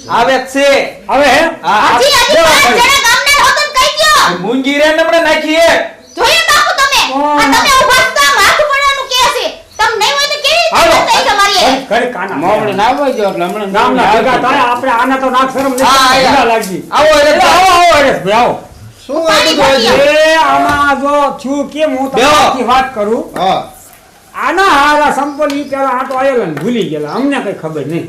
આવે છે હવે હે હજી હજી 5 જણા ગામના હોતન કહી દ્યો મૂંગી રે નમણે નાખીએ જોઈએ બાપુ તમે આ તમે ઉભા તો માથું પડવાનું કે છે તમ નહીં હોય તો કેવી હાલો રીતે થઈ તમારી ઘરે કાના મોવડી ના આવજો એટલે હમણાં ગામના ભેગા થાય આપણે આના તો નાક શરમ હા, નહીં આયા. લાગી આવો અરે આવો હરેશભાઈ આવો શું આ બધું હોય છે? એ આમાં જો થયું કેમ હું તમને બેહો. આખી વાત કરું હા આના હારા સંપલ ઈ પેલા આટો આયેલા ને ભૂલી ગયેલા અમને કઈ ખબર નહીં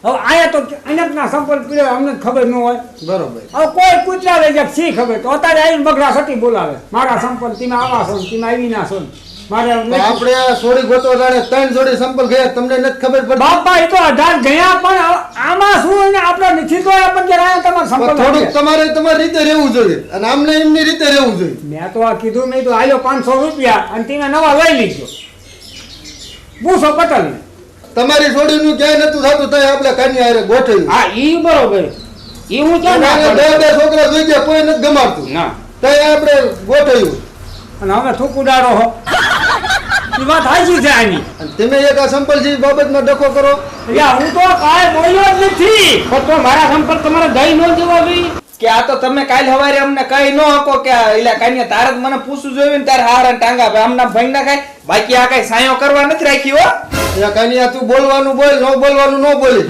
હવે આયા તો અનેકના સંપલ પીડ્યો અમને ખબર ન હોય બરોબર હવે કોઈ કૂતરા લઈ જાય શી ખબર તો અત્યારે આવીને બગડા સટી બોલાવે મારા સંપલ તમે આવા છો ને તમે આવી ના છો ને મારે તો આપણે આ સોડી ગોતો જાણે 3 જોડી સંપલ ગયા તમને નથી ખબર પડી બાપા એ તો 18 ગયા પણ આમાં શું એને આપણે નથી તો આપણને જરા તમારા પણ સંપલ થોડુંક તમારે તમારી રીતે રહેવું જોઈએ અને આમને એમની રીતે રહેવું જોઈએ મેં તો આ કીધું મેં તો આલ્યો 500 રૂપિયા અને તમે નવા લઈ લીધો પૂછો પટેલ ને તમારી સોડીનું ક્યાંય નતું થતું તઈ આપણે કાની હારે ગોઠવ્યું હા ઈ બરોબર ઈ હું ક્યાં ના અને પાડું? બે છોકરા જોઈ ગયા કોઈ નથી ગમાડતું ના તઈ આપણે ગોઠવ્યું અને હવે થૂક ઉડાડો હો એ વાત હાચી છે આની અને તમે એક આ સંપલ જેવી બાબતમાં ડખો કરો યા હું તો કાંઈ બોલ્યો જ નથી પણ તો મારા સંપર્ક તમારે દઈ ન દેવા જોઈએ કે આ તો તમે કાલ હવારે અમને કઈ ન હકો કે એલા કાઈ તારે જ મને પૂછવું જોયું ને તારે હાર અને ટાંગા ભાઈ આમના ભાઈ ના ખાય બાકી આ કઈ સાયો કરવા નથી રાખી હો એ કાની આ તું બોલવાનું બોલ ન બોલવાનું ન બોલી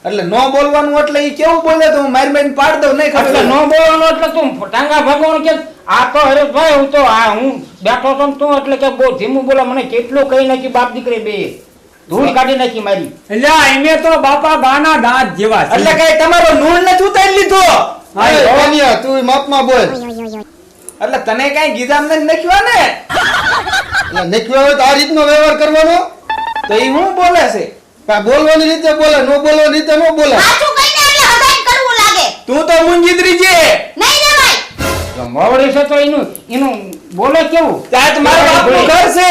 એટલે ન બોલવાનું એટલે ઈ કેવું બોલે તો હું મારી મારીને પાડ દઉં નહીં એટલે ખબર ન બોલવાનું એટલે તું ટાંગા ભગવાન કે આ તો હરેશભાઈ હું તો આ હું બેઠો તો ને તું એટલે કે બહુ ધીમું બોલે મને કેટલું કહી નાખી બાપ દીકરી બે ધૂળ કાઢી નાખી મારી એટલે એમે તો બાપા ગાના દાંત જેવા છે એટલે કઈ તમારો નૂળ નથી ઉતારી લીધો હા, એ કાનિયા તું માપમાં બોલ એટલે તને કઈ ગીધામ નથી નાખ્યો ને એટલે નીકળ્યો હોય તો આ રીતનો વ્યવહાર કરવાનો તો ઈ હું બોલે છે કાંઈ બોલવાની રીતે બોલે ન બોલવાની રીતે ન બોલે સાચું કહીને એટલે હદાય કરવું લાગે તું તો મુંજીત્રી છે નહીં રેવાય તો મોવડી છે તો એનું બોલે કેવું ત્યાં જ મારા બાપનું ઘર છે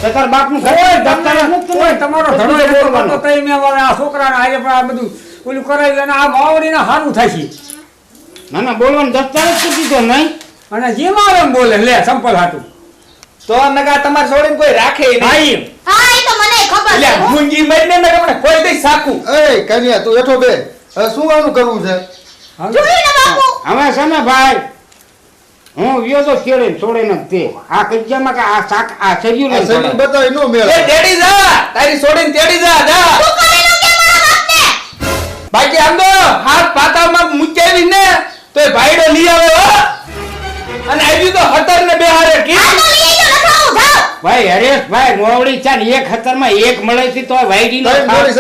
તો તાર બાપનું ઘર ઓય દફતર જ નથી ઓય ને. તમારો તો ધડો બીજે એટલો બોલવાનું. બધો તઈ મેં હવે આ છોકરાને આજે પણ આ બધું ઓલું કરાવી અને આ માવડીને હારું થશે ના ના બોલવાનું દફતર જ કરી દીધો નહીં અને જે મારે એમ બોલે લે સંપલ હાટું તો નકા તમારે છોડીને કોઈ રાખે નહીં ભાઈ હા એ તો મને ખબર એટલે છે હો. મુંગી મરીને ને આપણે કોઈ દઈ સાકું એ કાનિયા તું એઠો બે હવે શું આનું કરવું છે જોયું ને બાપુ હવે છે ને ભાઈ હું વ્યો તો છેડે છોડે ને તે આ કજ્જામાં કે આ શાક આ શેડ્યુલ આ શરીર બતાવી ન એ મેળે તેડી જા તારી છોડીને તેડી જા જા તું કરેલું કે મારા બાપને બાકી આમ તો હાથ પાતામાં મૂક્યાવી ને તો એ ભાઈડો લઈ આવે હો અને આવી તો હતર ને બેહારે આ કી તો લઈ જો લખાવું જાવ ભાઈ હરેશભાઈ મોવડી ચાલ એક હતરમાં એક મળે છે તો વાયડી નો તઈ મોડી